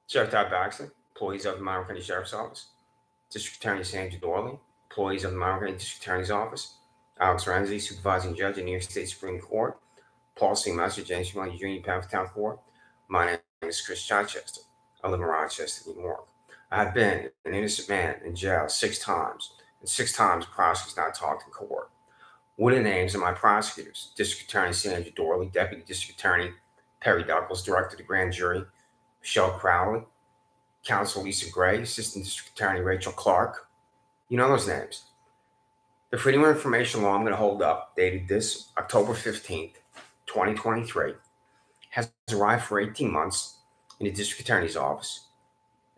Sheriff Todd Baxter, employees of the Monroe County Sheriff's Office. District Attorney Sandra Doorley, employees of the Monroe County District Attorney's Office. Alex Renzi, supervising judge in New York State Supreme Court. Paul C. Master, James County Junior Penn Town Court. My name is Chris Chichester. I live in Rochester, New York. I have been an innocent man in jail 6 times, and 6 times prosecutors not talked in court. What are the names of my prosecutors? District Attorney Sandra Doorley, Deputy District Attorney Perry Duckles, Director of the Grand Jury Michelle Crowley, Counsel Lisa Gray, Assistant District Attorney Rachel Clark. You know those names. The Freedom of Information law I'm going to hold up, dated this October 15th, 2023, has arrived for 18 months in the District Attorney's office,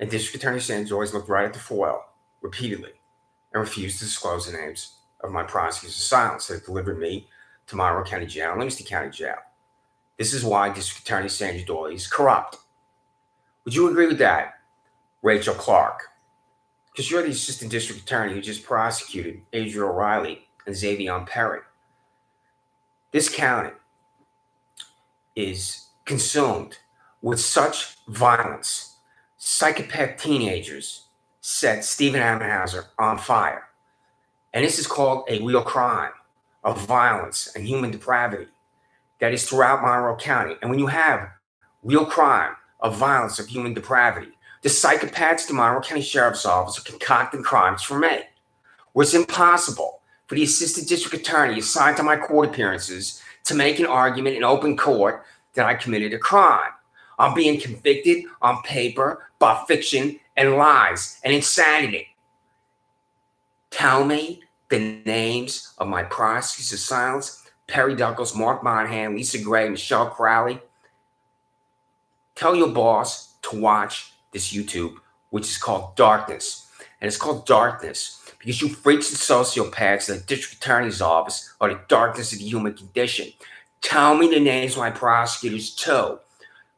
and District Attorney Sanders always looked right at the foil repeatedly and refused to disclose the names of my prosecutors of silence that delivered me to Monroe County Jail and Livingston County Jail. This is why District Attorney Sandra Doorley is corrupt. Would you agree with that, Rachel Clark? Because you're the Assistant District Attorney who just prosecuted Adrian O'Reilly and Xavier Perry. This county is consumed with such violence. Psychopath teenagers set Stephen Ammenhauser on fire. And this is called a real crime of violence and human depravity that is throughout Monroe County. And when you have real crime of violence, of human depravity, the psychopaths at the Monroe County Sheriff's Office are concocting crimes for me, where it's impossible for the Assistant District Attorney assigned to my court appearances to make an argument in open court that I committed a crime. I'm being convicted on paper by fiction and lies and insanity. Tell me the names of my prosecutors of silence: Perry Duckles, Mark Monahan, Lisa Gray, Michelle Crowley. Tell your boss to watch this YouTube, which is called Darkness. And it's called Darkness because you freaks and sociopaths in the District Attorney's Office are the darkness of the human condition. Tell me the names of my prosecutors too.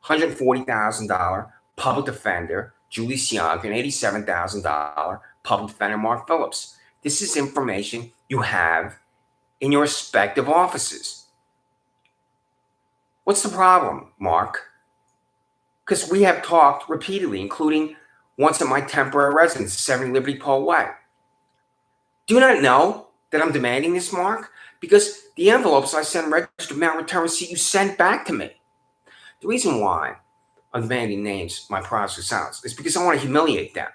$140,000 public defender Julie Sionk and $87,000 public defender Mark Phillips. This is information you have in your respective offices. What's the problem, Mark? Because we have talked repeatedly, including once at my temporary residence, 70 Liberty Pole Way. Do you not know that I'm demanding this, Mark? Because the envelopes I sent registered mail return receipt you sent back to me. The reason why I'm demanding names my prosecutor's silence is because I want to humiliate them.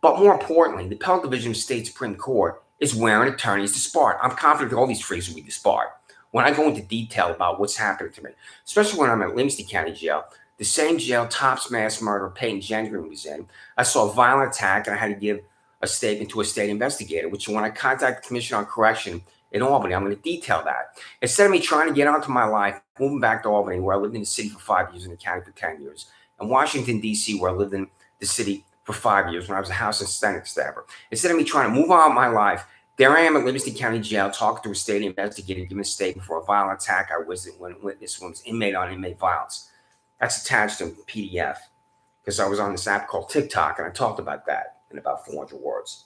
But more importantly, the Appellate Division of State Supreme Court is wearing attorneys disbarred. I'm confident that all these freaks will be disbarred. When I go into detail about what's happening to me, especially when I'm at Livingston County Jail, the same jail Tops mass murderer Peyton Gendron was in, I saw a violent attack and I had to give a statement to a state investigator, which when I contacted the Commission on Correction in Albany, I'm going to detail that. Instead of me trying to get onto my life, moving back to Albany, where I lived in the city for 5 years and the county for 10 years, and Washington, D.C., where I lived in the city for 5 years when I was a House and Senate staffer. Instead of me trying to move on my life, there I am at Livingston County Jail talking to a state investigator, giving a statement for a violent attack I witnessed when was inmate on inmate violence. That's attached to PDF because I was on this app called TikTok and I talked about that in about 400 words.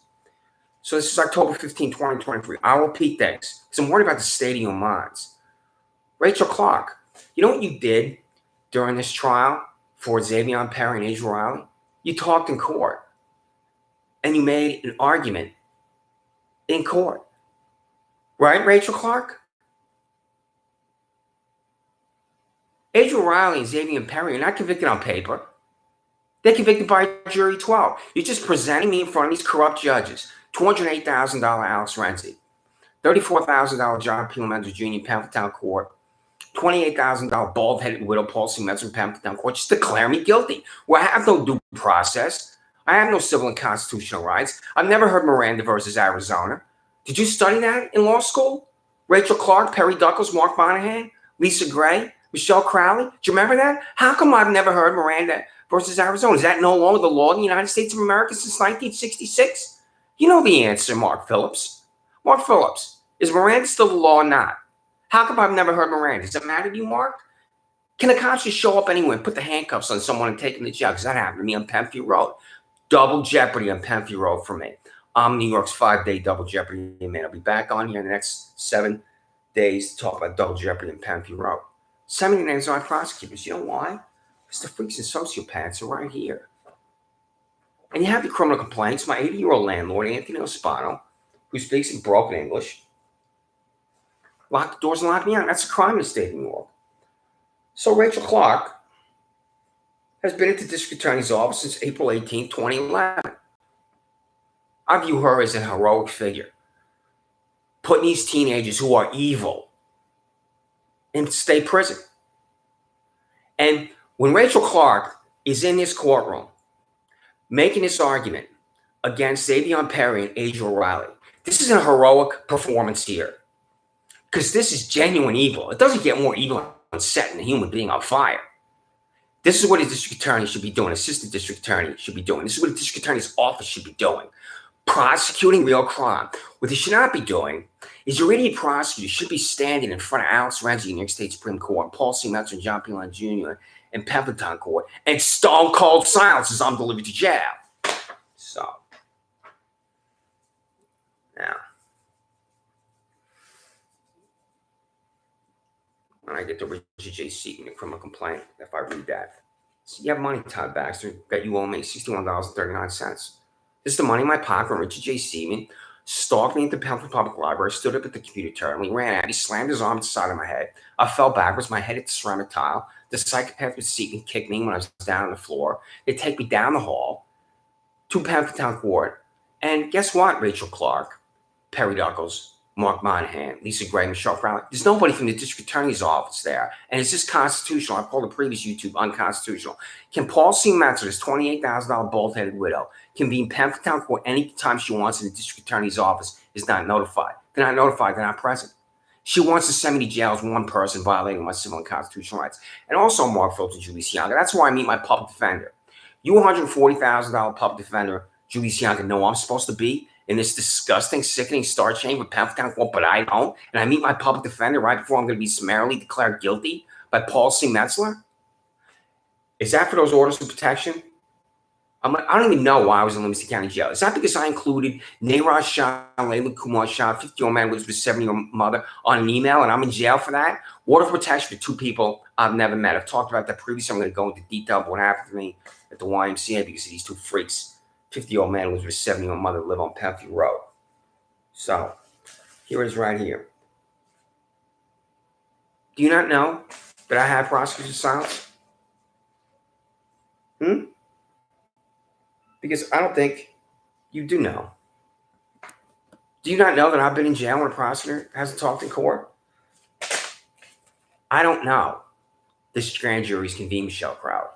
So this is October 15, 2023. I'll repeat things because I'm worried about the state of your minds. Rachel Clark, you know what you did during this trial for Xavier Perry and Adrian O'Reilly? You talked in court and you made an argument in court. Right, Rachel Clark? Adrian O'Reilly and Xavier Perry are not convicted on paper. They're convicted by jury 12. You're just presenting me in front of these corrupt judges. $208,000 Alex Renzi, $34,000 John P. Mendes Jr. Penn Court, $28,000 bald-headed widow Paul C. Mendes Penn Court. Just declare me guilty. Well, I have no due process. I have no civil and constitutional rights. I've never heard Miranda versus Arizona. Did you study that in law school? Rachel Clark, Perry Duckles, Mark Monahan, Lisa Gray, Michelle Crowley. Do you remember that? How come I've never heard Miranda versus Arizona? Is that no longer the law in the United States of America since 1966? You know the answer, Mark Phillips. Mark Phillips, is Miranda still the law or not? How come I've never heard Miranda? Does it matter to you, Mark? Can the cops just show up anywhere and put the handcuffs on someone and take them to jail? Because that happened to me on Penfield Road. Double jeopardy on Penfield Road for me. I'm New York's 5-day double jeopardy man. I'll be back on here in the next 7 days to talk about double jeopardy on Penfield Road. Send me the names of my prosecutors. You know why? Because the freaks and sociopaths are right here. And you have the criminal complaints. My 80-year-old landlord, Anthony Ospano, who speaks in broken English, locked the doors and locked me out. That's a crime in the state of New York. So Rachel Clark has been at the district attorney's office since April 18, 2011. I view her as a heroic figure, putting these teenagers who are evil in state prison. And when Rachel Clark is in this courtroom making this argument against Xavier Perry and Asia O'Reilly, this is a heroic performance here, because this is genuine evil. It doesn't get more evil than setting a human being on fire. This is what a district attorney should be doing, assistant district attorney should be doing. This is what a district attorney's office should be doing. Prosecuting real crime. What they should not be doing is your idiot prosecutors should be standing in front of Alex Renzi in New York State Supreme Court, Paul C. Metzer and John P. Lyon Jr. in Pemberton Court, and stone cold silence as I'm delivered to jail. So, now, when I get to Richard J. Seaton, the criminal complaint, if I read that, so you have money, Todd Baxter, that you owe me $61.39. This is the money in my pocket when Richard J. Seaman stalked me into the Pemberton Public Library, stood up at the computer terminal, he ran at me, slammed his arm to the side of my head. I fell backwards, my head hit the ceramic tile. The psychopath with Seaman kicked me when I was down on the floor. They take me down the hall to Pemberton Court. And guess what, Rachel Clark, Perry Duckles, Mark Monahan, Lisa Gray, Michelle Crowley. There's nobody from the district attorney's office there. And is this constitutional? I called the previous YouTube unconstitutional. Can Paul C. Metzer, this $28,000 bald-headed widow, can be in Pemberton Court anytime she wants in the district attorney's office, is not notified. They're not notified. They're not present. She wants to send me to jail as one person violating my civil and constitutional rights. And also Mark Phillips and Julie Siaga. That's why I meet my public defender. You $140,000 public defender, Julie Siaga, know I'm supposed to be in this disgusting, sickening star chain with Pemberton Court, but I don't. And I meet my public defender right before I'm going to be summarily declared guilty by Paul C. Metzler. Is that for those orders of protection? I don't even know why I was in Livingston County Jail. Is that because I included Neeraj Shah, Layla Kumar Shah, 50-year-old man lives with 70-year-old mother on an email, and I'm in jail for that? Order of protection for two people I've never met. I've talked about that previously. I'm going to go into detail about what happened to me at the YMCA because of these two freaks. 50-year-old man lives with 70-year-old mother live on Penfield Road. So, here it is right here. Do you not know that I have prosecution silence? Because I don't think you do know. Do you not know that I've been in jail when a prosecutor hasn't talked in court? I don't know. This grand jury's convened Michelle Crowley.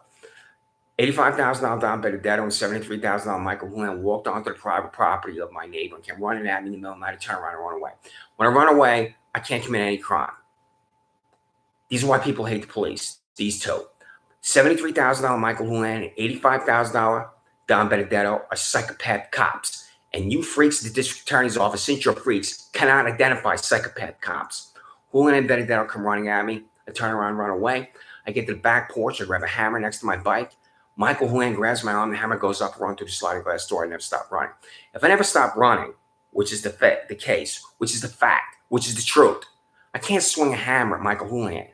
$85,000 Don Benedetto and $73,000 Michael Hulan walked onto the private property of my neighbor and came running at me in the middle of the night to turn around and run away. When I run away, I can't commit any crime. These are why people hate the police. These two. $73,000 Michael Hulan and $85,000 Don Benedetto are psychopath cops. And you freaks at the district attorney's office, since you're freaks, cannot identify psychopath cops. Hulan and Benedetto come running at me. I turn around and run away. I get to the back porch. I grab a hammer next to my bike. Michael Hulan grabs my arm. The hammer goes up, run through the sliding glass door. I never stop running. If I never stop running, which is the case, which is the fact, which is the truth, I can't swing a hammer at Michael Hulan.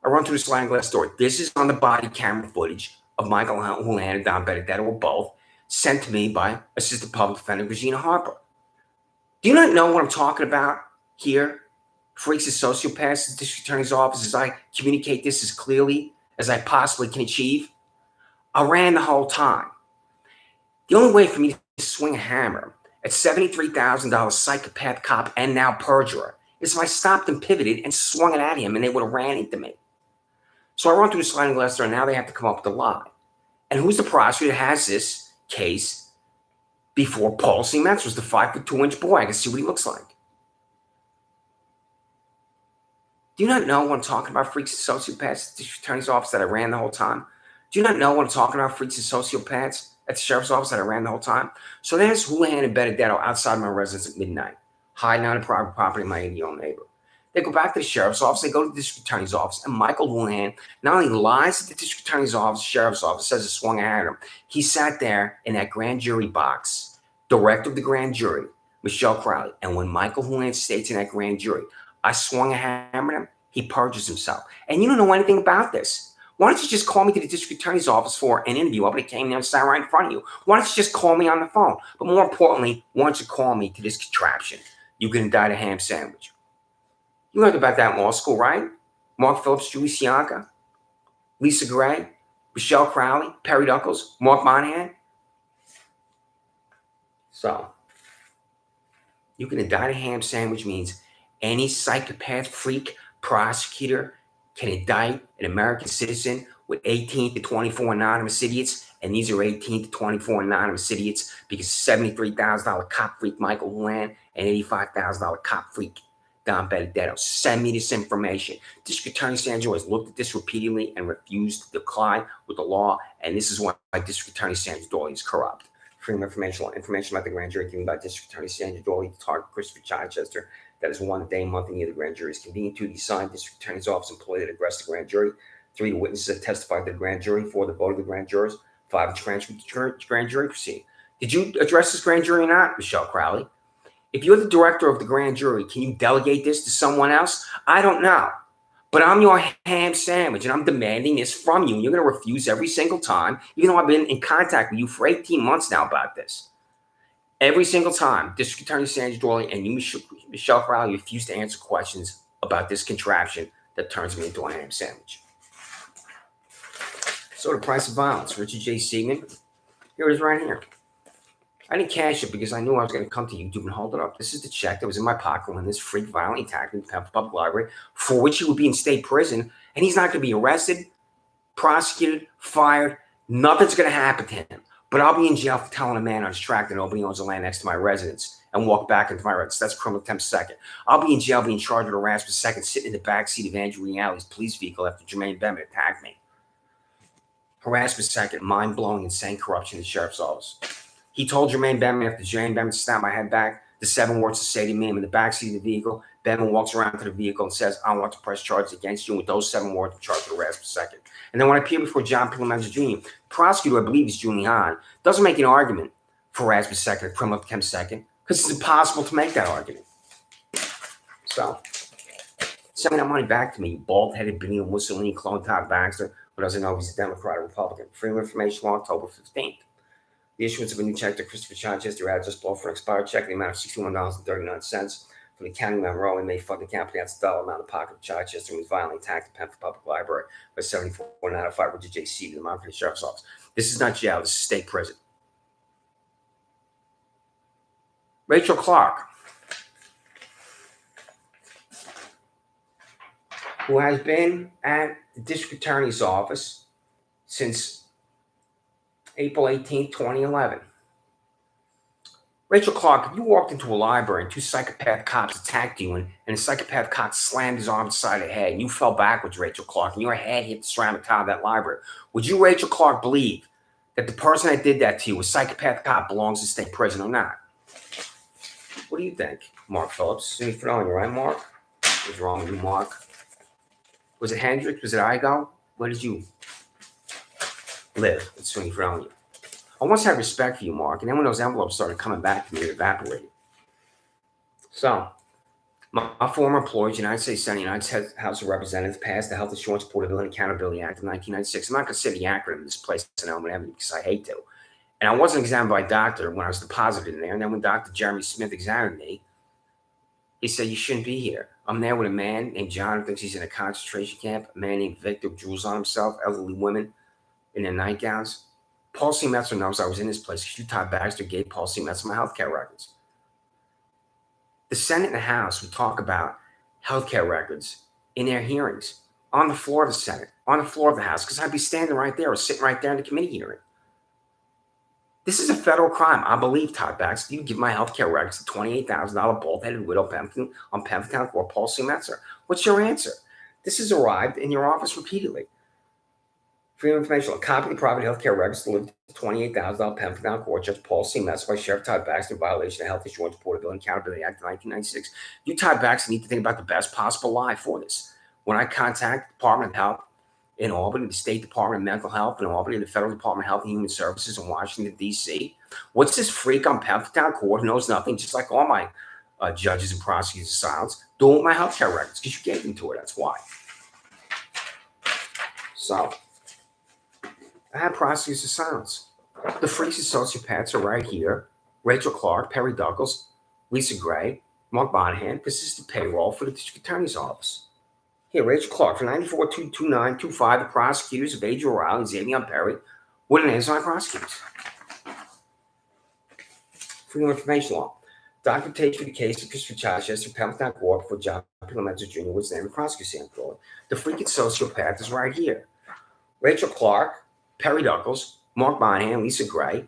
I run through the sliding glass door. This is on the body camera footage of Michael Hulan and Don Benedetto were both sent to me by Assistant Public Defender Regina Harper. Do you not know what I'm talking about here? Freaks and sociopaths in the district attorney's office, as I communicate this as clearly as I possibly can achieve. I ran the whole time. The only way for me to swing a hammer at $73,000 psychopath cop and now perjurer is if I stopped and pivoted and swung it at him and they would have ran into me. So I run through the sliding glass door and now they have to come up with a lie. And who's the prosecutor that has this case before Paul C. Metzer was the 5'2" boy? I can see what he looks like. Do you not know what I'm talking about, freaks and sociopaths at the district attorney's office that I ran the whole time? Do you not know what I'm talking about, freaks and sociopaths at the sheriff's office that I ran the whole time? So there's Hulan and Benedetto outside my residence at midnight, hiding on the private property of my 80-year-old neighbor. They go back to the sheriff's office, they go to the district attorney's office, and Michael Hulan not only lies at the district attorney's office, sheriff's office, says it swung at him. He sat there in that grand jury box, director of the grand jury, Michelle Crowley. And when Michael Hulan states in that grand jury, I swung a hammer at him, he perjures himself. And you don't know anything about this. Why don't you just call me to the district attorney's office for an interview? I would have came there and sat right in front of you. Why don't you just call me on the phone? But more importantly, why don't you call me to this contraption? You're going to die a ham sandwich. You learned about that in law school, right? Mark Phillips, Julie Sianka, Lisa Gray, Michelle Crowley, Perry Duckles, Mark Monahan. So, you're going to die a ham sandwich means any psychopath, freak, prosecutor can indict an American citizen with 18 to 24 anonymous idiots, and these are 18 to 24 anonymous idiots because $73,000 cop freak Michael Hulan and $85,000 cop freak Don Benedetto. Send me this information. District Attorney Sandra has looked at this repeatedly and refused to comply with the law, and this is why District Attorney Sandra Doorley is corrupt. Freedom of information about the grand jury given by District Attorney Sandra Doorley to Todd Christopher Chichester. That is 1 day, month, and year the grand jury is convened. 2, the assigned district attorney's office employee that addressed the grand jury. 3, the witnesses that testified to the grand jury. 4, the vote of the grand jurors. 5, the transcript of the grand jury proceeding. Did you address this grand jury or not, Michelle Crowley? If you're the director of the grand jury, can you delegate this to someone else? I don't know. But I'm your ham sandwich, and I'm demanding this from you. And you're going to refuse every single time, even though I've been in contact with you for 18 months now about this. Every single time, District Attorney Sandra Doorley and you, Michelle Crowley, refuse to answer questions about this contraption that turns me into a ham sandwich. So the price of violence, Richard J. Siegman. Here it is right here. I didn't cash it because I knew I was going to come to YouTube and hold it up. This is the check that was in my pocket when this freak violently attacked me in the Pembroke Public Library, for which he would be in state prison, and he's not going to be arrested, prosecuted, fired. Nothing's going to happen to him. But I'll be in jail for telling a man on his track that nobody owns the land next to my residence and walk back into my residence. That's criminal contempt second. I'll be in jail being charged with harassment second, sitting in the backseat of Andrew Reality's police vehicle after Jermaine Bennett attacked me. Harassment second, mind-blowing, insane corruption in the sheriff's office. He told Jermaine Bennett after Jermaine Bennett snapped my head back, the 7 words to say to me. I'm in the backseat of the vehicle. Bennett walks around to the vehicle and says, I want to press charges against you. And with those 7 words, I'm charged with harassment second. And then when I appear before John Pilamenza Jr., the prosecutor, I believe is Giuliani, doesn't make an argument for harassment second, criminal contempt second, because it's impossible to make that argument. So, send that money back to me, you bald-headed Benito Mussolini clone Todd Baxter, who doesn't know he's a Democrat or Republican. Freedom of Information Law, October 15th. The issuance of a new check to Christopher Chichester address below for an expired check in the amount of $61.39 from the county Monroe and may fund the county that's the dollar amount in the pocket of Chichester who was violently attacked at Pembroke Public Library by 74-905 Richard J. C. to the Montgomery Sheriff's Office. This is not jail, this is state prison. Rachel Clark, who has been at the district attorney's office since April 18, 2011. Rachel Clark, if you walked into a library and 2 psychopath cops attacked you and a psychopath cop slammed his arm inside the head and you fell backwards, Rachel Clark, and your head hit the ceramic tile of that library, would you, Rachel Clark, believe that the person that did that to you, a psychopath cop, belongs in state prison or not? What do you think, Mark Phillips? Any familiar, right, Mark? What's wrong with you, Mark? Was it Hendricks? Was it Igo? Where did you live? It's Sweeney Fredonia. I once had respect for you, Mark, and then when those envelopes started coming back to me, it evaporated. So, my former employees, United States Senate, United States House of Representatives, passed the Health Insurance Portability and Accountability Act of 1996. I'm not going to say the acronym in this place in Elmwood because I hate to. And I wasn't examined by a doctor when I was deposited in there. And then when Dr. Jeremy Smith examined me, he said, you shouldn't be here. I'm there with a man named John who thinks he's in a concentration camp, a man named Victor who drools on himself, elderly women in their nightgowns. Paul C. Metzler knows I was in this place because you, Todd Baxter, gave Paul C. Metzler my healthcare records. The Senate and the House would talk about healthcare records in their hearings on the floor of the Senate, on the floor of the House, because I'd be standing right there or sitting right there in the committee hearing. This is a federal crime. I believe, Todd Baxter, you give my healthcare records to $28,000 bald-headed widow Pempton on Pempton or Paul C. Metzler. What's your answer? This has arrived in your office repeatedly. Freedom of Information, a copy of the private healthcare records delivered to $28,000 Pempton Court Judge Paul C. Metzler by Sheriff Todd Baxter in violation of the Health Insurance Portability and Accountability Act of 1996. You, Todd Baxter, need to think about the best possible lie for this. When I contact the Department of Health in Albany, the State Department of Mental Health in Albany, the Federal Department of Health and Human Services in Washington, D.C., what's this freak on Pempton Court who knows nothing, just like all my judges and prosecutors of silence, doing with my healthcare records? Because you gave them to her, that's why. So, I have prosecutors of silence. The freaks and sociopaths are right here. Rachel Clark, Perry Douglas, Lisa Gray, Mark Monahan. This is the payroll for the district attorney's office. Here, Rachel Clark for 94-229-25, the prosecutors of Adriel O'Reilly and Xavier Perry. What are the names of my prosecutors? Freedom of Information Law. Documentation for the case of Christopher Chichester, Pendleton Court for John Pilomenzo Jr. was the name of the prosecutor. The freaking sociopath is right here. Rachel Clark, Perry Douglas, Mark Monahan, Lisa Gray.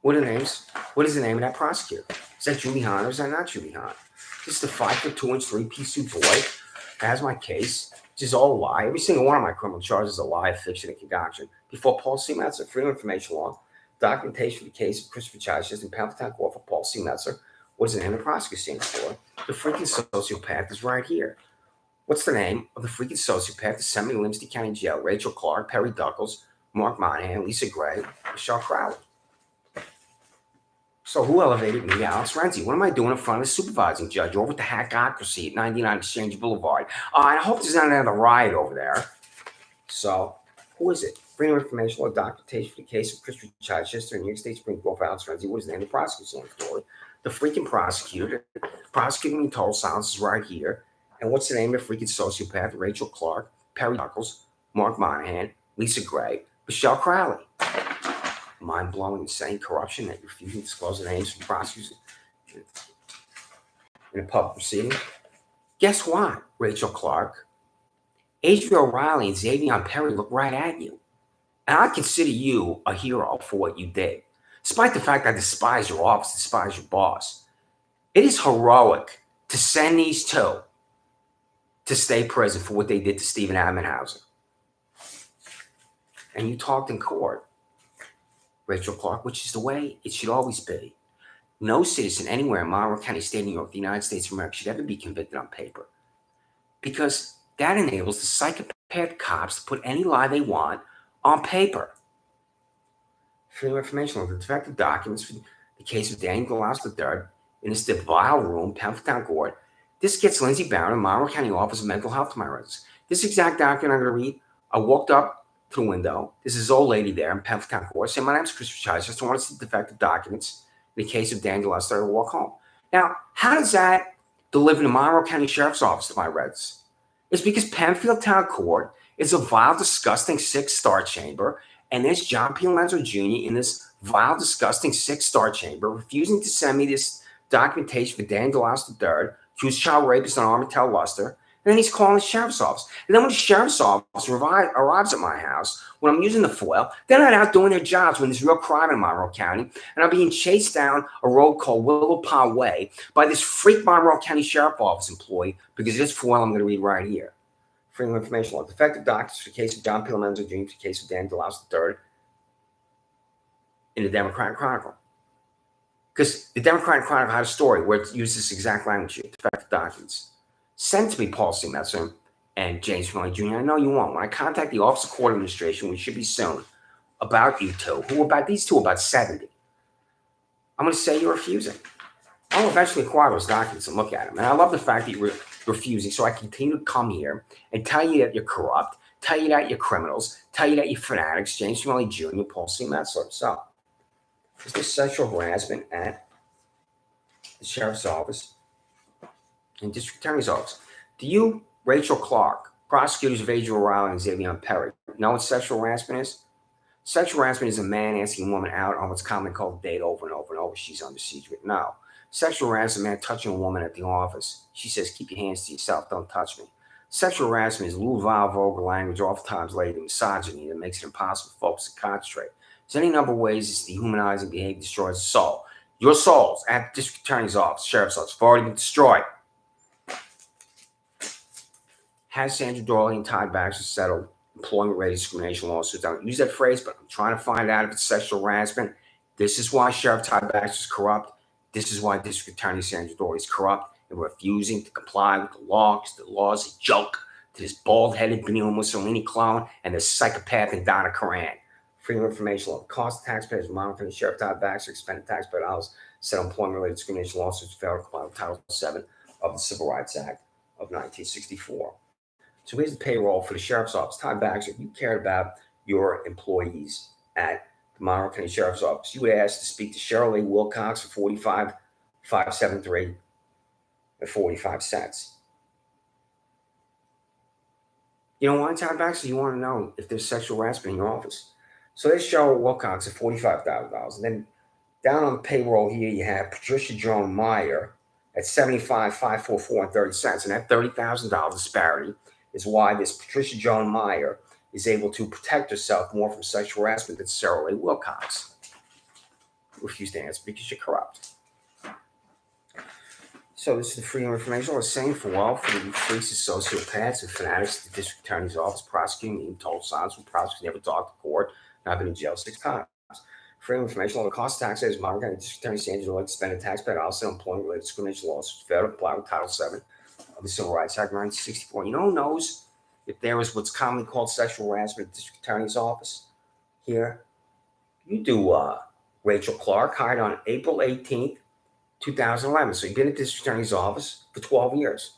What are the names? What is the name of that prosecutor? Is that Julie Hahn or is that not Julie Hahn? This is the 5'2" 3-piece suit boy. Has my case, which is all a lie. Every single one of my criminal charges is a lie, fiction, and concoction. Before Paul C. Metzler, Freedom of Information Law, documentation for the case of Christopher Chichester and Pendleton Court for Paul C. Metzler. What is the name of the prosecutor stands for? The freaking sociopath is right here. What's the name of the freaking sociopath that sent me to Livingston County Jail? Rachel Clark, Perry Douglas, Mark Monahan, Lisa Gray, Michelle Crowley. So who elevated me? Alex Renzi. What am I doing in front of the supervising judge over at the Hackocracy at 99 Exchange Boulevard? I hope there's not another riot over there. So who is it? Freedom of Information Law, documentation for the case of Christopher Chichester and New York State Supreme Court for Alex Renzi. What is the name of the prosecutor? The freaking prosecutor. Prosecuting in total silence is right here. And what's the name of the freaking sociopath? Rachel Clark, Perry Douglas, Mark Monahan, Lisa Gray, Michelle Crowley. Mind-blowing, insane corruption that refusing to disclose the names of prosecutors in a public proceeding. Guess what, Rachel Clark? Adriel O'Reilly and Xavier Perry look right at you. And I consider you a hero for what you did. Despite the fact I despise your office, despise your boss. It is heroic to send these two to state prison for what they did to Stephen Ammenhauser. And you talked in court, Rachel Clark, which is the way it should always be. No citizen anywhere in Monroe County, State of New York, the United States of America should ever be convicted on paper. Because that enables the psychopath cops to put any lie they want on paper. Freedom of Information Law, the defective documents for the case of Daniel Glaus III in this vile room, Pendleton Court. This gets Lindsey Barron, Monroe County Office of Mental Health to my residence. This exact document I'm going to read, I walked up to the window. This is old lady there in Pendleton Court saying, my name's Christopher Chichester. I want to see the defective documents in the case of Daniel Glaus III to walk home. Now, how does that deliver the Monroe County Sheriff's Office to my residence? It's because Penfield Town Court is a vile, disgusting, sick star chamber, and there's John Pilomenzo Jr. in this vile, disgusting, sick star chamber refusing to send me this documentation for Daniel Glaus III, who's child rapist on Armitel Luster. And then he's calling the sheriff's office. And then when the sheriff's office arrives at my house, when I'm using the foil, they're not out doing their jobs when there's real crime in Monroe County. And I'm being chased down a road called Willow Pond Way by this freak Monroe County Sheriff's Office employee because of this foil I'm going to read right here. Freedom of Information Law. Defective documents for the case of John Pilomenzo Jr., for the case of Daniel Glaus III in the Democratic Chronicle. Because the Democratic Chronicle had a story where it used this exact language here, defective documents. Send to me, Paul C. Metzler and James Finley Jr. I know you won't. When I contact the Office of Court Administration, which should be soon, about you two, these two are about 70, I'm going to say you're refusing. I'll eventually acquire those documents and look at them. And I love the fact that you're refusing, so I continue to come here and tell you that you're corrupt, tell you that you're criminals, tell you that you're fanatics, James Finley Jr., Paul C. Metzler. So, is this sexual harassment at the Sheriff's Office and District Attorney's Office? Do you, Rachel Clark, prosecutors of Adriel O'Reilly and Xavier Perry, know what sexual harassment is? Sexual harassment is a man asking a woman out on what's commonly called a date over and over and over. She's under siege with no. Sexual harassment is a man touching a woman at the office. She says, keep your hands to yourself, don't touch me. Sexual harassment is lewd, vile, vulgar language, oftentimes related to misogyny that makes it impossible for folks to concentrate. There's any number of ways this dehumanizing behavior destroys the soul. Your souls at the District Attorney's Office, Sheriff's Office, have already been destroyed. Has Sandra, Doorley, and Todd Baxter settled employment-related discrimination lawsuits? I don't use that phrase, but I'm trying to find out if it's sexual harassment. This is why Sheriff Todd Baxter is corrupt. This is why District Attorney Sandra Doorley is corrupt and refusing to comply with the law because the law is a joke to this bald-headed Benito Mussolini clone and this psychopath and Donna Karan. Freedom of Information Law. The cost of taxpayers of Monroe County Sheriff Todd Baxter expended taxpayer dollars settle employment-related discrimination lawsuits failed to comply with Title VII of the Civil Rights Act of 1964. So here's the payroll for the Sheriff's Office. Todd Baxter, if you cared about your employees at the Monroe County Sheriff's Office. You would ask to speak to Cheryl A. Wilcox for $45,573.45. You know why, Todd Baxter? You want to know if there's sexual harassment in your office. So there's Cheryl Wilcox at $45,000. And then down on the payroll here, you have Patricia Joan Meyer at $75,544.30. And that $30,000 disparity is why this Patricia Joan Meyer is able to protect herself more from sexual harassment than Sarah A. Wilcox. Refuse to answer because you're corrupt. So this is the Freedom of Information Law. The same for the freaks of sociopaths and fanatics at the district attorney's office, prosecuting in total silence when prosecutors never talk to court, and I've been in jail 6 times. Freedom of Information Law. The cost of taxes, Monroe County District Attorney Sandra like to spend a taxpayer also employment-related discrimination laws, federal comply with Title VII of the Civil Rights Act 1964. You know who knows if there was what's commonly called sexual harassment at the district attorney's office? Here, you do, Rachel Clark, hired on April 18th, 2011. So you've been at the district attorney's office for 12 years.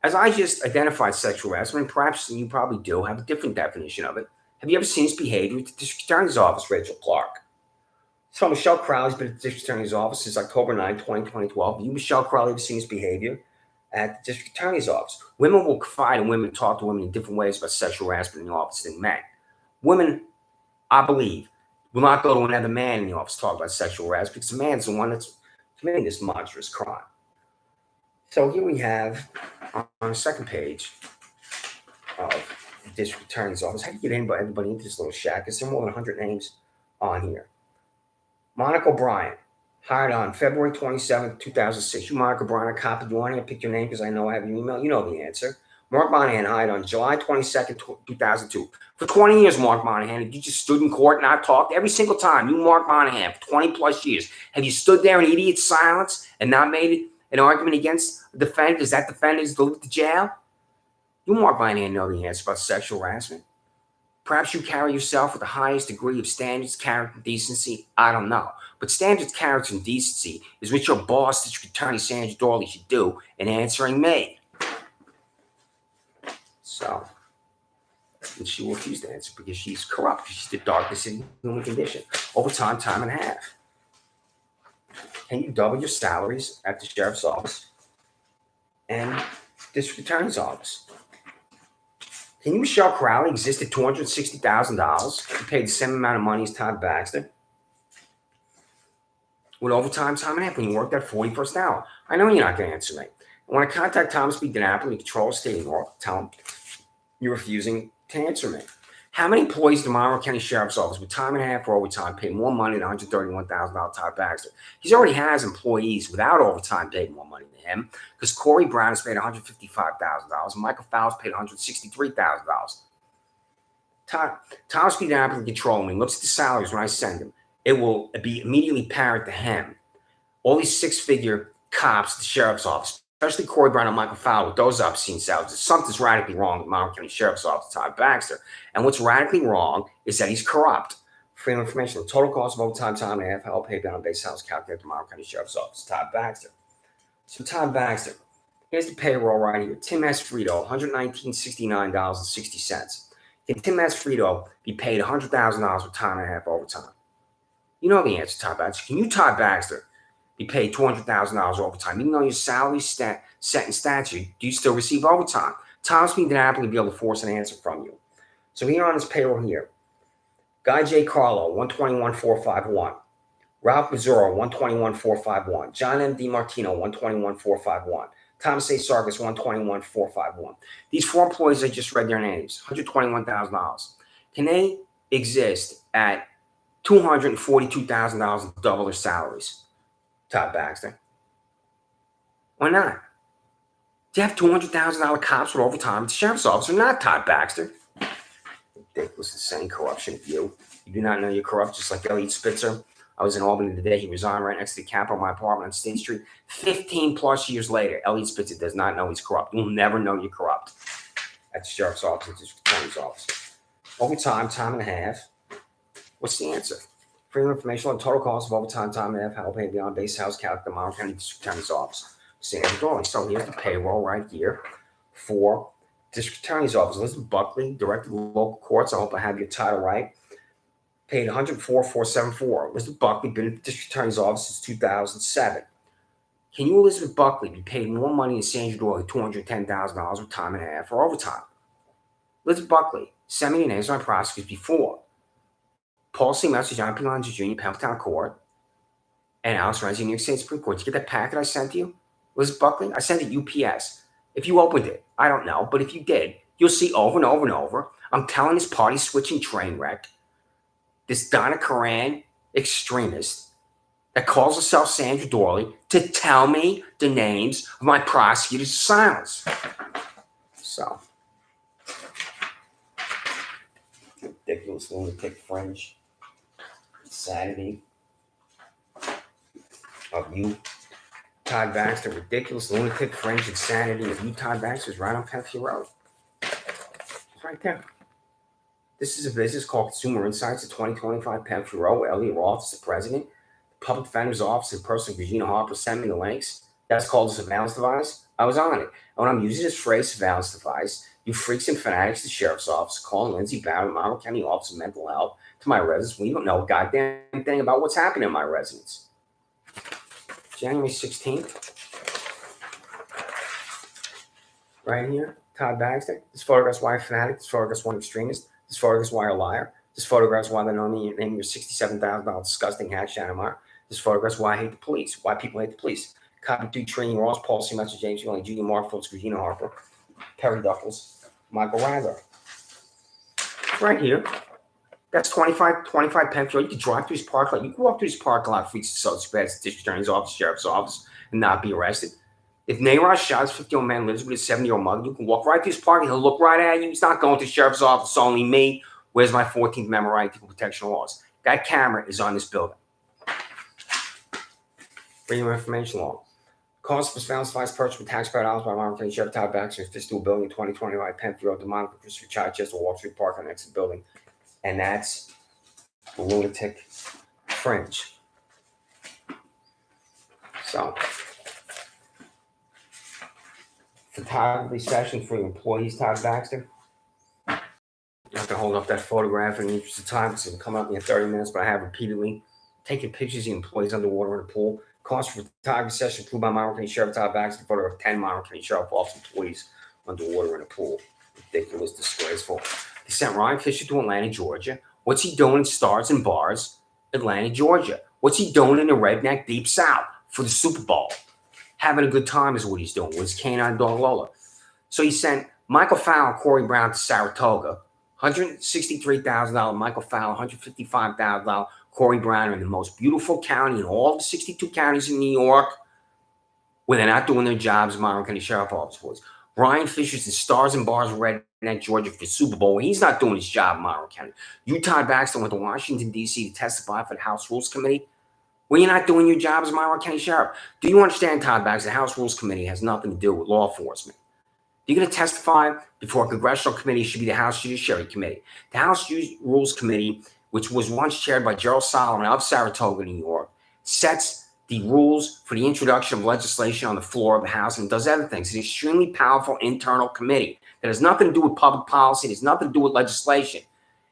As I just identified sexual harassment, perhaps you probably do have a different definition of it. Have you ever seen his behavior at the district attorney's office, Rachel Clark? So Michelle Crowley's been at the district attorney's office since October 9, 2012. You, Michelle Crowley, have seen his behavior at the district attorney's office. Women will confide in women, talk to women in different ways about sexual harassment in the office than men. Women, I believe, will not go to another man in the office to talk about sexual harassment because the man's the one that's committing this monstrous crime. So here we have on the second page of the district attorney's office. How do you get everybody into this little shack? Because there are more than 100 names on here. Monica O'Brien, hired on February 27th, 2006. You, Monica O'Brien, I copied you on here. I picked your name because I know I have your email. You know the answer. Mark Monahan, hired on July 22nd, 2002. For 20 years, Mark Monahan, you just stood in court and I talked every single time. You, Mark Monahan, for 20 plus years. Have you stood there in idiot silence and not made an argument against the defendant? Is that defendant delivered to jail? You, Mark Monahan, know the answer about sexual harassment. Perhaps you carry yourself with the highest degree of standards, character, and decency. I don't know. But standards, character, and decency is what your boss, District Attorney Sandra Doorley, should do in answering me. So, and she will refuse to answer because she's corrupt. She's the darkest in human condition. Overtime, time and a half. Can you double your salaries at the sheriff's office and district attorney's office? Can you, Michelle Crowley, exist at $260,000? You paid the same amount of money as Todd Baxter with overtime, time and a half when you worked that 41st hour. I know you're not going to answer me. When I contact Thomas B. DiNapoli, the controller of state of New York, tell him you're refusing to answer me. How many employees at the Monroe County Sheriff's Office with time and a half for overtime pay more money than $131,000 Todd Baxter? He already has employees without overtime paid more money than him because Corey Brown has paid $155,000 and Michael Fowles paid $163,000. Thomas B. DiNapoli control me. Looks at the salaries when I send him. It will be immediately apparent to him. All these 6-figure cops at the sheriff's office, especially Corey Brown and Michael Fowler with those obscene salaries, something's radically wrong with Monroe County Sheriff's Office, Todd Baxter. And what's radically wrong is that he's corrupt. Freedom of information. The total cost of overtime, time and a half, help paid on base house calculated to Monroe County Sheriff's Office, Todd Baxter. So Todd Baxter, here's the payroll right here. Tim Asfrito, $119.69.60. Can Tim Asfrito be paid $100,000 with time and a half overtime? You know the answer, Todd Baxter. Can you, Todd Baxter, be paid $200,000 overtime? Even though your salary set in statute, do you still receive overtime? Thomas B. DiNapoli be able to force an answer from you. So here on this payroll here, Guy J. Carlo, $121,451. Ralph Mazzuro, $121,451. John M. DiMartino, $121,451. Thomas A. Sarkis, $121,451. These 4 employees, I just read their names, $121,000. Can they exist at $242,000 and double their salaries? Todd Baxter. Why not? Do you have $200,000 cops with overtime at the sheriff's office or not, Todd Baxter? Ridiculous, insane corruption of you. You do not know you're corrupt, just like Elliot Spitzer. I was in Albany today. He resigned right next to the Capitol, my apartment on State Street. 15 plus years later, Elliot Spitzer does not know he's corrupt. You'll never know you're corrupt at the sheriff's office, at the district attorney's office. Overtime, time and a half. What's the answer? Freedom of information on total cost of overtime, time and a half, help paid beyond base house calc, the Monroe County District Attorney's Office. Sandra Doorley. So here's the payroll right here for District Attorney's Office, Elizabeth Buckley, Director of the Local Courts. I hope I have your title right. Paid $104,474. Elizabeth Buckley, been at the District Attorney's Office since 2007. Can you, Elizabeth Buckley, be paid more money than Sandra Doorley, $210,000 with time and a half for overtime? Elizabeth Buckley, send me your names on my prosecutors before Paul C. Messer, John P. Lanza Jr., Penn Court, and Alex Renzi, New York State Supreme Court. Did you get that packet I sent to you, Elizabeth Buckley? I sent it UPS. If you opened it, I don't know, but if you did, you'll see over and over and over. I'm telling this party switching train wreck, this Donna Karan extremist that calls herself Sandra Doorley, to tell me the names of my prosecutors' silence. So, ridiculous lunatic fringe insanity of you, Todd Baxter. Ridiculous lunatic fringe insanity of you, Todd Baxter, is right on Penfield Road. It's right there. This is a business called Consumer Insights at 2025 Penfield Road. Elliot Roth is the president. The Public Defender's Office in person, Regina Harper, sent me the links. That's called a surveillance device. I was on it. And when I'm using this phrase, surveillance device, you freaks and fanatics, the sheriff's office, calling Lindsay Barrett, Monroe County Office of Mental Health, to my residence when you don't know a goddamn thing about what's happening in my residence. January 16th. Right here, Todd Baxter. This photograph's why a fanatic. This photograph's why an extremist. This photograph's why a liar. This photograph's why they know me name your $67,000 disgusting hack Shanamar. This photograph's why I hate the police. Why people hate the police. Copy 2, Trini Ross, Paul C. Messer, James Young, Junior Mark Phillips, Regina Harper, Perry Duffels, Michael Rather. Right here. That's 25 Penfield. You can drive through his parking lot. You can walk through his parking lot, freaks and sociopaths, district attorney's office, sheriff's office, and not be arrested. If Nayrod shot his 50-year-old man lives with his 70-year-old mother, you can walk right through his parking. He'll look right at you. He's not going to the sheriff's office. It's only me. Where's my 14th Amendment right to equal protection laws? That camera is on this building. Freedom of Information Law. Cost of surveillance device purchased with taxpayer dollars by Monroe County Sheriff Todd Baxter in Fiscal Building 2025 Penfield Road, Demonic Christopher Chichester, Wall Street Park on the next building. And that's the lunatic fringe. So, photography session for your employees, Todd Baxter. You have to hold up that photograph in the interest of time because it'll come up in 30 minutes, but I have repeatedly taken pictures of the employees underwater in the pool. Cost for photography session approved by Monroe County Sheriff Todd Baxter. Photo of 10 Monroe County Sheriff Office employees underwater in a pool. Ridiculous, disgraceful. They sent Ryan Fisher to Atlanta, Georgia. What's he doing in Stars and Bars, Atlanta, Georgia? What's he doing in the redneck Deep South for the Super Bowl? Having a good time is what he's doing with his canine dog Lola. So he sent Michael Fowler and Corey Brown to Saratoga. $163,000 Michael Fowler, $155,000 Corey Brown in the most beautiful county in all the 62 counties in New York where they're not doing their jobs as Monroe County Sheriff Office boys. Ryan Fisher's in Stars and Bars, Redneck, Georgia for the Super Bowl where he's not doing his job in Monroe County. You, Todd Baxter, went to Washington, D.C. to testify for the House Rules Committee where you're not doing your job as Monroe County Sheriff. Do you understand, Todd Baxter, the House Rules Committee has nothing to do with law enforcement? You're going to testify before a congressional committee. Should be the House Judiciary Committee. The House Rules Committee, which was once chaired by Gerald Solomon of Saratoga, New York, sets the rules for the introduction of legislation on the floor of the House and does other things. It's an extremely powerful internal committee that has nothing to do with public policy. It has nothing to do with legislation.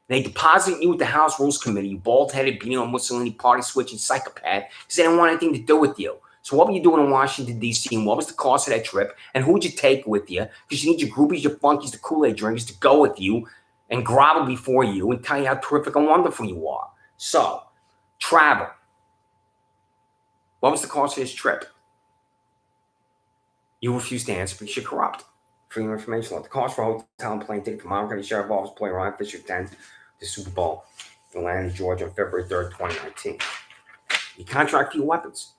They deposit you with the House Rules Committee, you bald-headed, Benito Mussolini, party-switching psychopath, because they don't want anything to do with you. So what were you doing in Washington, D.C., and what was the cost of that trip, and who would you take with you? Because you need your groupies, your flunkies, the Kool-Aid drinkers to go with you and grovel before you and tell you how terrific and wonderful you are. So, travel. What was the cost of this trip? You refused to answer because you're corrupt. Freedom of Information Law. The cost for a hotel and plane ticket from Monroe County Sheriff Office employee Ryan Fisher attends the Super Bowl in Atlanta, Georgia on February 3rd, 2019. You contract for your weapons.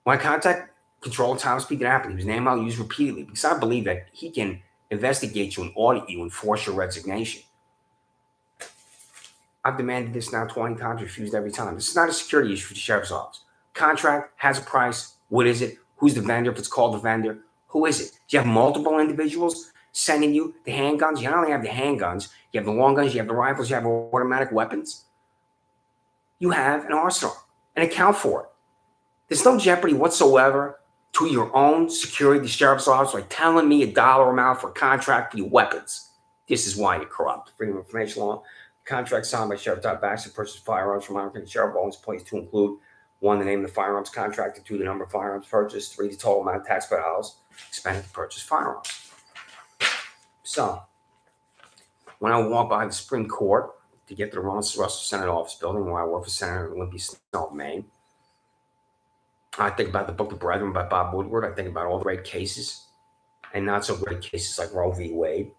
When I contact Controller Thomas P. DiNapoli, whose name I'll use repeatedly because I believe that he can investigate you and audit you and force your resignation. I've demanded this now 20 times, refused every time. This is not a security issue for the Sheriff's Office. Contract has a price. What is it? Who's the vendor? If it's called the vendor, who is it? Do you have multiple individuals sending you the handguns? You not only have the handguns, you have the long guns, you have the rifles, you have automatic weapons. You have an arsenal and account for it. There's no jeopardy whatsoever to your own security, the sheriff's office, like telling me a dollar amount for a contract for your weapons. This is why you're corrupt. Freedom of Information Law. Contract signed by Sheriff Todd Baxter to purchase firearms from Montgomery Sheriff owns place to include 1, the name of the firearms contracted, 2, the number of firearms purchased, 3, the total amount of taxpayer dollars expended to purchase firearms. So, when I walk by the Supreme Court to get to the Russell Senate Office Building where I work for Senator Olympia Snow of Maine, I think about the Book of Brethren by Bob Woodward. I think about all the great cases and not so great cases like Roe v. Wade.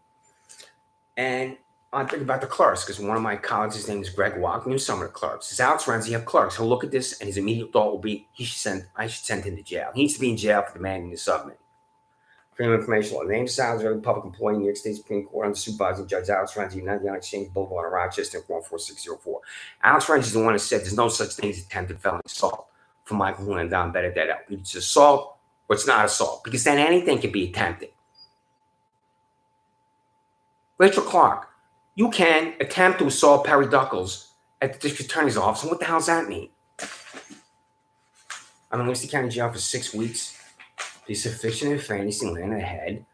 And I think about the clerks because one of my colleagues, his name is Greg Walk, knew some of the clerks. He says, Alex Renzi, you have clerks. He'll look at this and his immediate thought will be, I should send him to jail. He needs to be in jail for demanding the submit. Freedom of Information Law. The name sounds very public employee in New York State Supreme Court under supervising Judge Alex Renzi, United Exchange Boulevard in Rochester, 14604. Alex Renzi is the one who said there's no such thing as attempted felony assault for Michael Luna and Don Benedetto. It's assault or it's not assault because then anything can be attempted. Rachel Clark, you can attempt to assault Perry Duckles at the district attorney's office. And what the hell does that mean? I'm in Livingston County Jail for 6 weeks. Piece of fiction and fantasy land ahead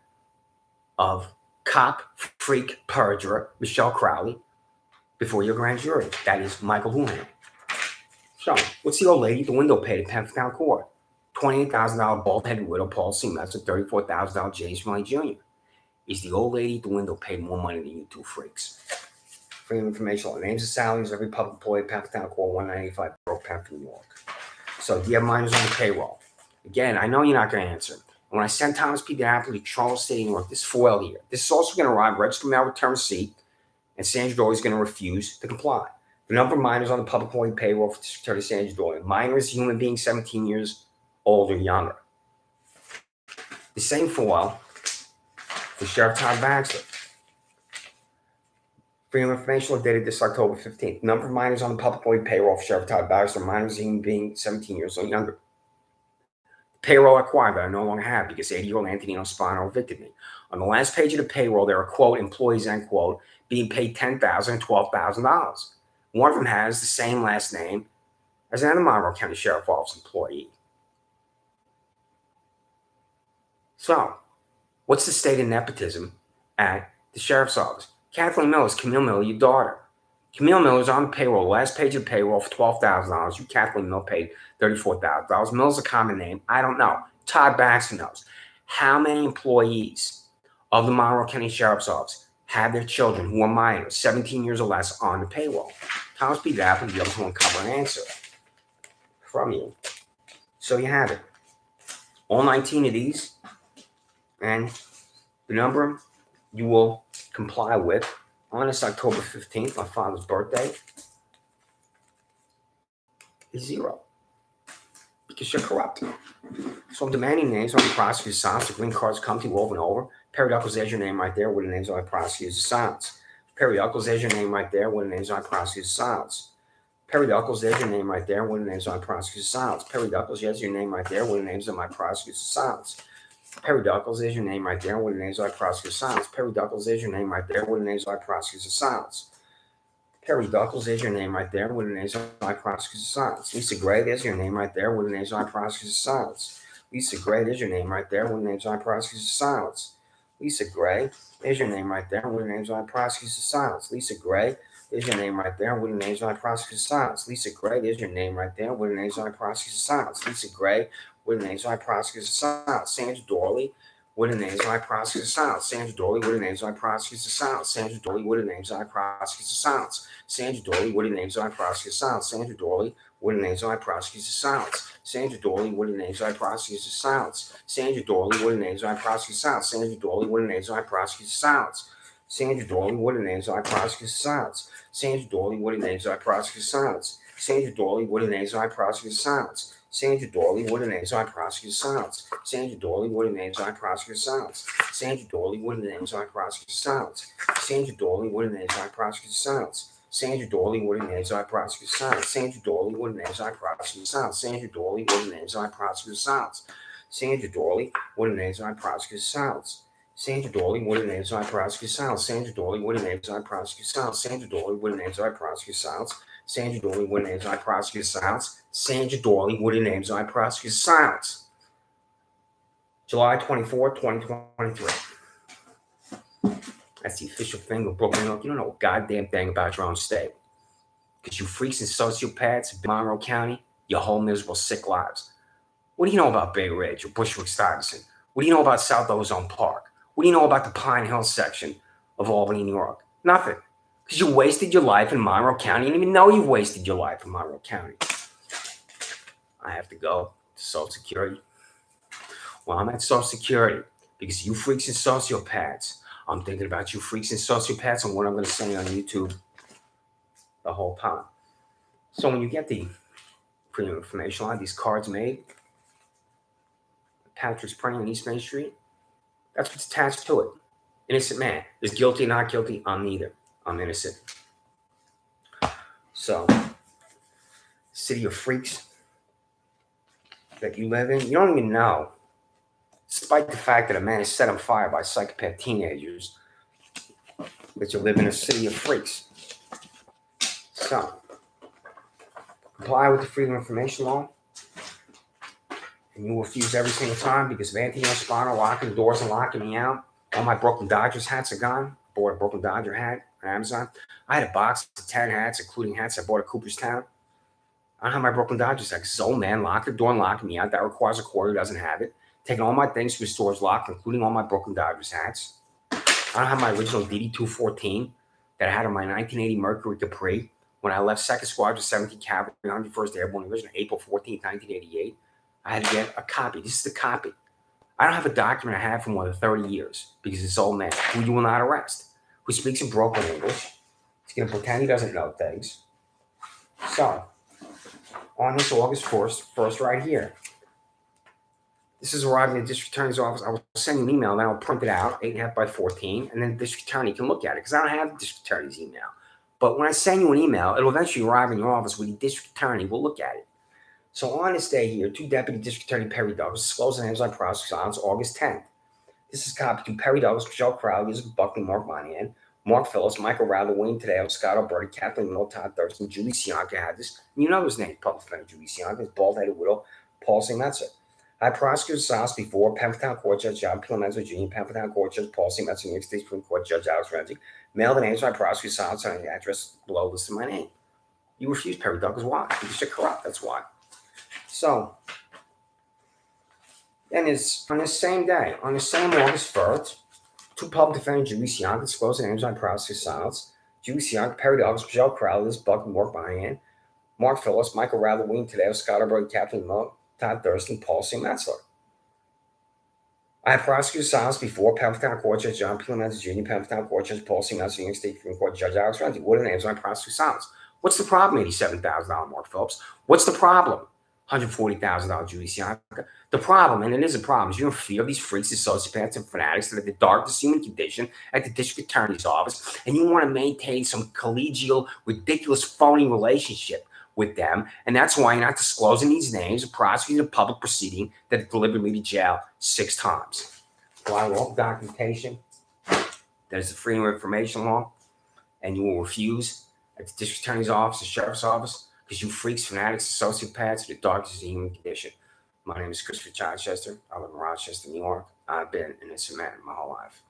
of cop, freak, perjurer, Michelle Crowley before your grand jury. That is Michael Houlihan. So, what's the old lady at the window paid at Penn Court? $28,000 bald-headed widow Paul C. That's a $34,000 James Riley Jr. Is the old lady at the window paid more money than you two freaks? Freedom of Information Law. Names and salaries of every public employee at Penn Court, 195 Borough, Penn, New York. So, do you have minors on the payroll? Again, I know you're not going to answer. When I send Thomas P. DiNapoli to Charles City, New York, this foil here, this is also going to arrive, registered mail return receipt, and Sandra Doorley is going to refuse to comply. The number of minors on the public employee payroll for District Attorney Sandra Doorley. Minor is a human being 17 years old or younger. The same foil for Sheriff Todd Baxter. Freedom of Information Law dated this October 15th. Number of minors on the public employee payroll for Sheriff Todd Baxter. Minors is a human being 17 years or younger. Payroll acquired that I no longer have because 80-year-old Antonino Spano evicted me. On the last page of the payroll, there are, quote, employees, end quote, being paid $10,000 and $12,000. One of them has the same last name as an Monroe County Sheriff's Office employee. So, what's the state of nepotism at the Sheriff's Office? Kathleen Miller is Camille Miller, your daughter. Camille Miller is on the payroll, last page of the payroll for $12,000. You, Kathleen Miller, paid $34,000. Miller's a common name. I don't know. Todd Baxter knows. How many employees of the Monroe County Sheriff's Office have their children who are minors, 17 years or less, on the payroll? Thomas P. DiNapoli, the other one, cover an answer from you. So you have it. All 19 of these, and the number you will comply with on this October 15th, my father's birthday, is 0. Because you're corrupt. So I'm demanding names on the prosecutor's silence. The green cards come to you over and over. Perry Duckles, there's your name right there with the names on the prosecutor's silence. Perry Duckles, there's your name right there with the names on the prosecutor's silence. Perry Duckles, there's your name right there with the names on the prosecutor's silence. Perry Duckles, there's your name right there with the names on my prosecutor's silence. Perry Duckles, there's your name right there with the names on my prosecutor's silence. Perry Duckles, there's your name right there with the names on my prosecutor's silence. Perry Duckles, there's your name right there with the names on my prosecutor's silence. Lisa Gray, there's your name right there with the names on my prosecutor's silence. Lisa Gray, there's your name right there with the names on my prosecutor's silence. Lisa Gray, there's your name right there with the names on my prosecutor's silence. Lisa Gray, there's your name right there with the names on my prosecutor's silence. Lisa Gray, there's your name right there with the names on my prosecutor's silence. Lisa Gray, with the names on my prosecutor's silence. Sandra Doorley, with the names on my prosecutor's silence. Sandra Doorley, with the names on my prosecutor's silence. Sandra Doorley, with the names on my prosecutor's silence. Sandra Doorley, with the names on my prosecutor's silence. Sandra Doorley, with the names on my prosecutor's silence. Sandra Doorley, with the names on my prosecutor's silence. Sandra Doorley, with the names on my prosecutor's silence. Sandra Doorley, with the names on my prosecutor's silence. Sandra Doorley, with the names on my prosecutor's silence. Sandra Doorley, with the names on my prosecutor's silence. Sandra Doorley, with the names on my prosecutor's silence. Sandra Doorley, with the names on my prosecutor's silence. Sandra Doorley, with the names on my prosecutor's silence. Sandra Doorley, with the names on my prosecutor's silence. Sandra Doorley, with the names on my prosecutor's silence. Sandra Doorley, with the names on my prosecutor's silence. Sandra Doorley, with the names on my prosecutor's silence. Sandra Doorley, with the names on my prosecutor's silence. Sandra Doorley, with the names on my prosecutor's silence. Sandra Doorley, with the names on my prosecutor's silence. Sandra Doorley, with the names on my prosecutor's silence. Sandra Doorley, with the names on my prosecutor's silence. Sandra Doorley, with the names on my prosecutor's silence. Sandra Doorley, with the names on my prosecutor's silence. July 24, 2023. That's the official thing of Brooklyn, New York. You don't know a goddamn thing about your own state. Because you freaks and sociopaths in Monroe County, your whole miserable, sick lives. What do you know about Bay Ridge or Bushwick-Stuyvesant? What do you know about South Ozone Park? What do you know about the Pine Hill section of Albany, New York? Nothing. Because you wasted your life in Monroe County. You didn't even know you wasted your life in Monroe County. I have to go to Social Security. Well, I'm at Social Security because you freaks and sociopaths. I'm thinking about you freaks and sociopaths and what I'm going to say on YouTube the whole time. So when you get the Freedom of Information Line, these cards made, Patrick's printing on East Main Street, that's what's attached to it. Innocent man. Is guilty or not guilty? I'm neither. I'm innocent. So, city of freaks that you live in, you don't even know. Despite the fact that a man is set on fire by psychopath teenagers, that you live in a city of freaks. So, comply with the Freedom of Information Law, and you will refuse every single time because of anti-spawner locking doors and locking me out. All my Brooklyn Dodgers hats are gone. I bought a Brooklyn Dodger hat on Amazon. I had a box of 10 hats, including hats I bought at Cooperstown. I don't have my Brooklyn Dodgers hat because this old man locked the door and locked me out. That requires a quarter, doesn't have it. Taking all my things from the store's locked, including all my Brooklyn Dodgers hats. I don't have my original DD-214 that I had on my 1980 Mercury Capri when I left 2nd Squadron, 17th Cavalry, 101st Airborne Division, April 14, 1988. I had to get a copy. This is the copy. I don't have a document I had for more than 30 years because this old man, who you will not arrest, who speaks in broken English, he's going to pretend he doesn't know things. So, on this August 1st right here, this is arriving at the district attorney's office. I will send you an email and then I'll print it out, 8.5 by 14, and then the district attorney can look at it because I don't have the district attorney's email. But when I send you an email, it'll eventually arrive in your office where the district attorney will look at it. So on this day here, to Deputy District Attorney Perry Douglas, disclosed the names on prosecutions August 10th. This is copied to Perry Douglas, Michelle Crowley, Elizabeth Buckley, Mark Monahan, Mark Phillips, Michael Rather, Wayne Tadeo, Scott Alberti, Kathleen Mill, Todd Thurston, Julie Sianka had this. And you know his name, public defender Julie Sianka, his bald-headed widow, Paul St. Metzer. I prosecuted South before Penford Court Judge John Pilomenzo Jr., Penford Court Judge Paul St. Metzer, New York State Supreme Court Judge Alex Renzi. Mail the names of my prosecuted South on the address below listed my name. You refused Perry Douglas. Why? Because you're corrupt. That's why. So, then on this same day, on the same August 1st, two public defendants, Julie Sianka, disclosed the names on prosecuted silence. Julie Sianka, Perry Douglas, Michelle Crowley, Elizabeth Buckley, Mark Monahan, Mark Phillips, Michael Rather, Wayne Tadeo, Scott Alberti, Kathleen Mill, Todd Thurston, Paul St. Metzler. I had prosecuted silence before Penford Court Judge John Pilomenzo Jr., Penford Court Judge Paul St. Metzler, New York State Supreme Court Judge Alex Renzi. What are the names on prosecuted silence? What's the problem, $87,000 Mark Phillips? What's the problem? $140,000 Julie Sianka. The problem, and it is a problem, is you don't fear these freaks and sociopaths and fanatics that are the darkest human condition at the district attorney's office, and you want to maintain some collegial, ridiculous, phony relationship with them, and that's why you're not disclosing these names and prosecuting a public proceeding that delivered me to jail 6 times. Apply all documentation. That is the Freedom of Information Law, and you will refuse at the district attorney's office, the sheriff's office, because you freaks, fanatics, and sociopaths are the darkest human condition. My name is Christopher Chichester. I live in Rochester, New York. I've been an innocent man my whole life.